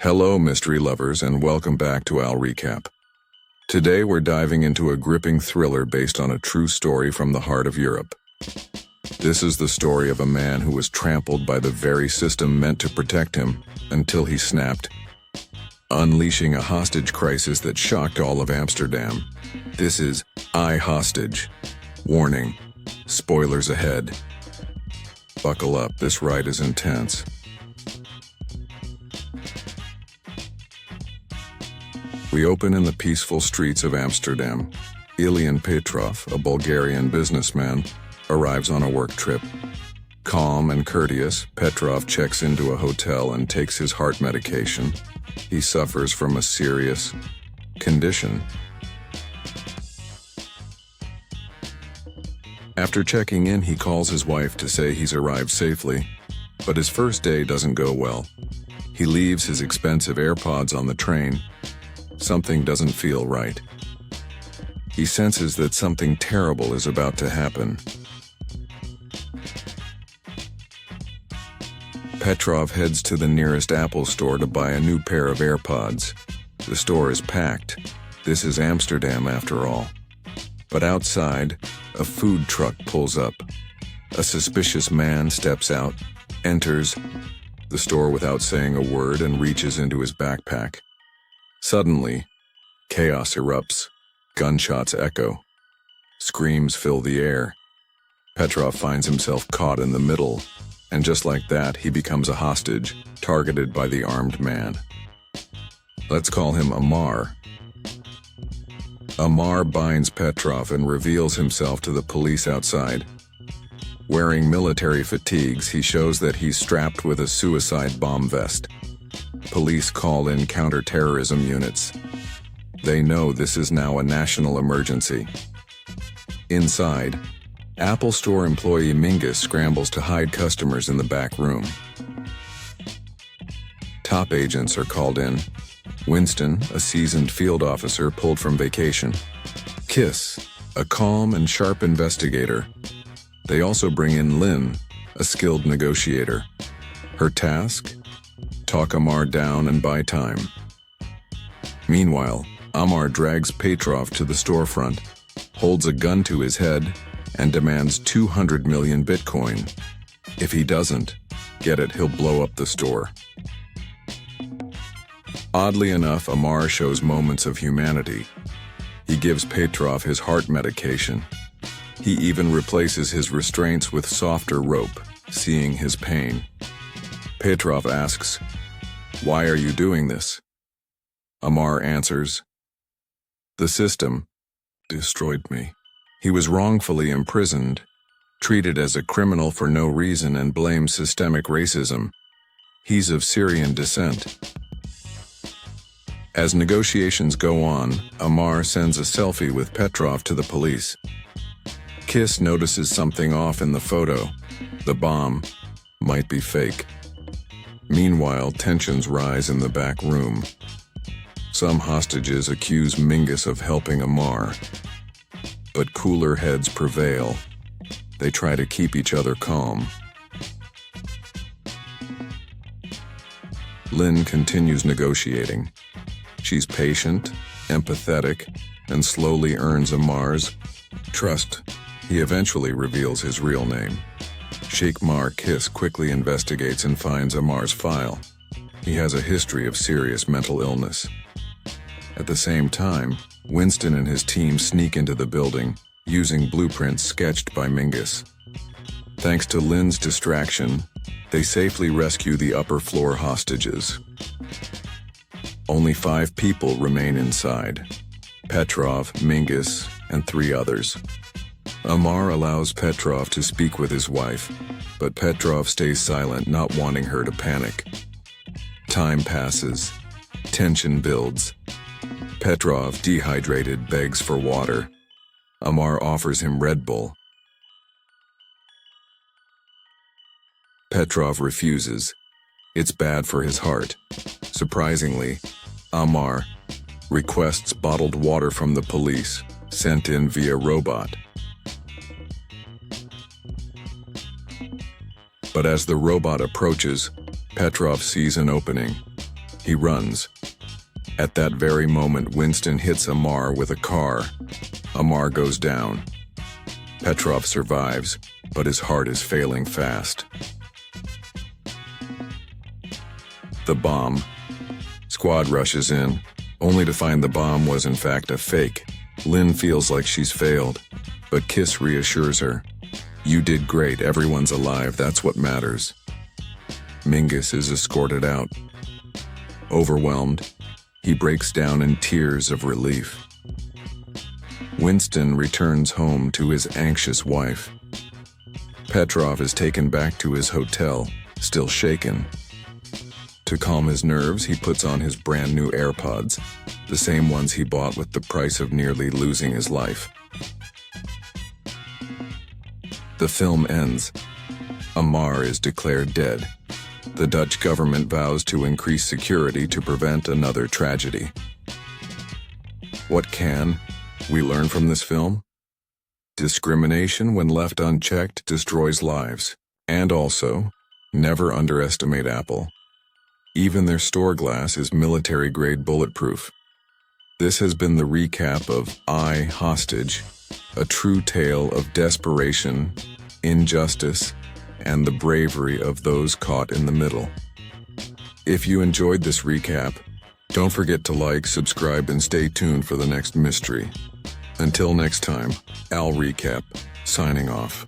Hello, mystery lovers, and welcome back to Al Recap. Today we're diving into a gripping thriller based on a true story from the heart of Europe. This is the story of a man who was trampled by the very system meant to protect him until he snapped, unleashing a hostage crisis that shocked all of Amsterdam. This is I Hostage. Warning, spoilers ahead. Buckle up, this ride is intense. We open in the peaceful streets of Amsterdam. Ilian Petrov, a Bulgarian businessman, arrives on a work trip. Calm and courteous, Petrov checks into a hotel and takes his heart medication. He suffers from a serious condition. After checking in, he calls his wife to say he's arrived safely, but his first day doesn't go well. He leaves his expensive AirPods on the train. Something doesn't feel right. He senses that something terrible is about to happen. Petrov heads to the nearest Apple store to buy a new pair of AirPods. The store is packed. This is Amsterdam after all. But outside, a food truck pulls up. A suspicious man steps out, enters the store without saying a word, and reaches into his backpack. Suddenly, chaos erupts. Gunshots echo. Screams fill the air. Petrov finds himself caught in the middle, and just like that, he becomes a hostage, targeted by the armed man. Let's call him Amar. Amar binds Petrov and reveals himself to the police outside. Wearing military fatigues, he shows that he's strapped with a suicide bomb vest. Police call in counter-terrorism units. They know this is now a national emergency. Inside, Apple Store employee Mingus scrambles to hide customers in the back room. Top agents are called in. Winston, a seasoned field officer pulled from vacation. Kiss, a calm and sharp investigator. They also bring in Lynn, a skilled negotiator. Her task? Talk Amar down and buy time. Meanwhile, Amar drags Petrov to the storefront, holds a gun to his head, and demands 200 million Bitcoin. If he doesn't get it, he'll blow up the store. Oddly enough, Amar shows moments of humanity. He gives Petrov his heart medication. He even replaces his restraints with softer rope, seeing his pain. Petrov asks, "Why are you doing this?" Amar answers, "The system destroyed me." He was wrongfully imprisoned, treated as a criminal for no reason, and blames systemic racism. He's of Syrian descent. As negotiations go on, Amar sends a selfie with Petrov to the police. Kiss notices something off in the photo. The bomb might be fake. Meanwhile, tensions rise in the back room. Some hostages accuse Mingus of helping Amar, but cooler heads prevail. They try to keep each other calm. Lynn continues negotiating. She's patient, empathetic, and slowly earns Amar's trust. He eventually reveals his real name. Sheikh Mar Kiss quickly investigates and finds Amar's file. He has a history of serious mental illness. At the same time, Winston and his team sneak into the building, using blueprints sketched by Mingus. Thanks to Lynn's distraction, they safely rescue the upper floor hostages. Only 5 people remain inside: Petrov, Mingus, and 3 others. Amar allows Petrov to speak with his wife, but Petrov stays silent, not wanting her to panic. Time passes. Tension builds. Petrov, dehydrated, begs for water. Amar offers him Red Bull. Petrov refuses. It's bad for his heart. Surprisingly, Amar requests bottled water from the police, sent in via robot. But as the robot approaches, Petrov sees an opening. He runs. At that very moment, Winston hits Amar with a car. Amar goes down. Petrov survives, but his heart is failing fast. The bomb. Squad rushes in, only to find the bomb was in fact a fake. Lynn feels like she's failed, but Kiss reassures her. You did great, everyone's alive, that's what matters. Mingus is escorted out. Overwhelmed, he breaks down in tears of relief. Winston returns home to his anxious wife. Petrov is taken back to his hotel, still shaken. To calm his nerves, he puts on his brand new AirPods, the same ones he bought with the price of nearly losing his life. The film ends. Amar is declared dead. The Dutch government vows to increase security to prevent another tragedy. What can we learn from this film? Discrimination, when left unchecked, destroys lives. And also, never underestimate Apple. Even their store glass is military-grade bulletproof. This has been the recap of I, Hostage, a true tale of desperation, injustice, and the bravery of those caught in the middle. If you enjoyed this recap, don't forget to like, subscribe, and stay tuned for the next mystery. Until next time, Al Recap, signing off.